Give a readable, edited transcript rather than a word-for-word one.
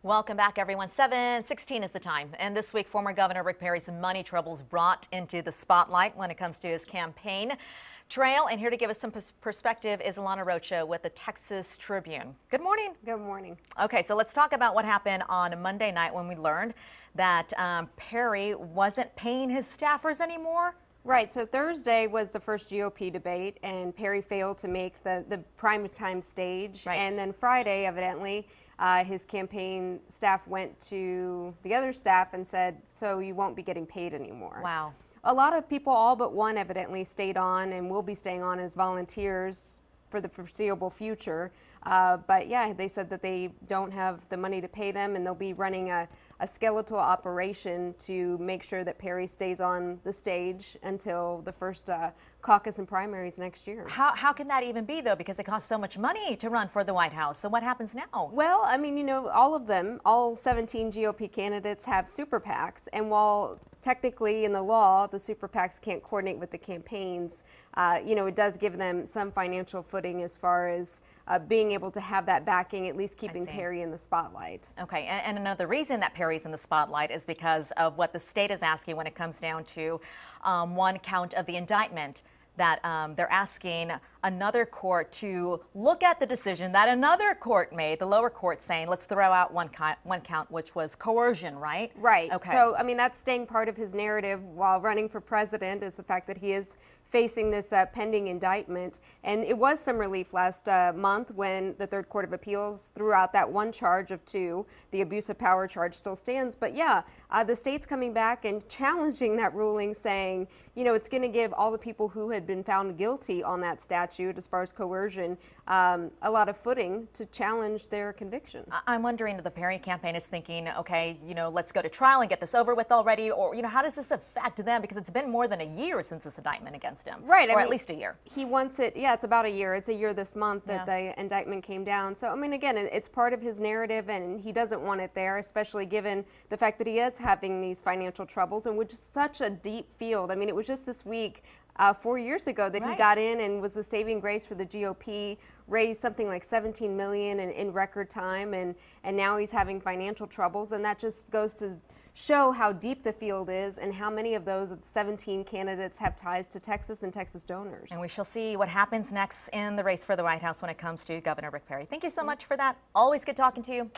Welcome back, everyone. 7:16 is the time. And this week, former Governor Rick Perry's money troubles brought into the spotlight when it comes to his campaign trail. And here to give us some perspective is Alana Rocha with the Texas Tribune. Good morning. Good morning. Okay, so let's talk about what happened on Monday night when we learned that Perry wasn't paying his staffers anymore. Right, so Thursday was the first GOP debate, and Perry failed to make the primetime stage. Right. And then Friday, evidently, his campaign staff went to the other staff and said, so you won't be getting paid anymore. Wow. A lot of people, all but one, evidently stayed on and will be staying on as volunteers for the foreseeable future. But yeah, they said that they don't have the money to pay them, and they'll be running a skeletal operation to make sure that Perry stays on the stage until the first caucus and primaries next year. How can that even be, though? Because it costs so much money to run for the White House. So what happens now? Well, I mean, you know, all of them, all 17 GOP candidates have super PACs, and while technically in the law the super PACs can't coordinate with the campaigns, you know, it does give them some financial footing as far as being able to have that backing, at least keeping Perry in the spotlight. Okay, and another reason that Perry's in the spotlight is because of what the state is asking when it comes down to one count of the indictment, that they're asking another court to look at the decision that another court made, the lower court, saying let's throw out one count, which was coercion, right? Right. Okay. So, I mean, that's staying part of his narrative while running for president, is the fact that he is facing this pending indictment. And it was some relief last month when the Third Court of Appeals threw out that one charge of two. The abuse of power charge still stands. But yeah, the state's coming back and challenging that ruling, saying, you know, it's going to give all the people who had been found guilty on that statute as far as coercion a lot of footing to challenge their conviction. I'm wondering if the Perry campaign is thinking, okay, you know, let's go to trial and get this over with already, or, you know, how does this affect them? Because it's been more than a year since this indictment against him. Right. Or at least a year. He wants it, yeah, it's about a year. It's a year this month that the indictment came down. So, I mean, again, it's part of his narrative, and he doesn't want it there, especially given the fact that he is having these financial troubles, and which is such a deep field. I mean, it was just this week, 4 years ago, that he got in and was the saving grace for the GOP, raised something like $17 million in record time, and now he's having financial troubles, and that just goes to show how deep the field is and how many of those 17 candidates have ties to Texas and Texas donors. And we shall see what happens next in the race for the White House when it comes to Governor Rick Perry. Thank you so much for that. Always good talking to you.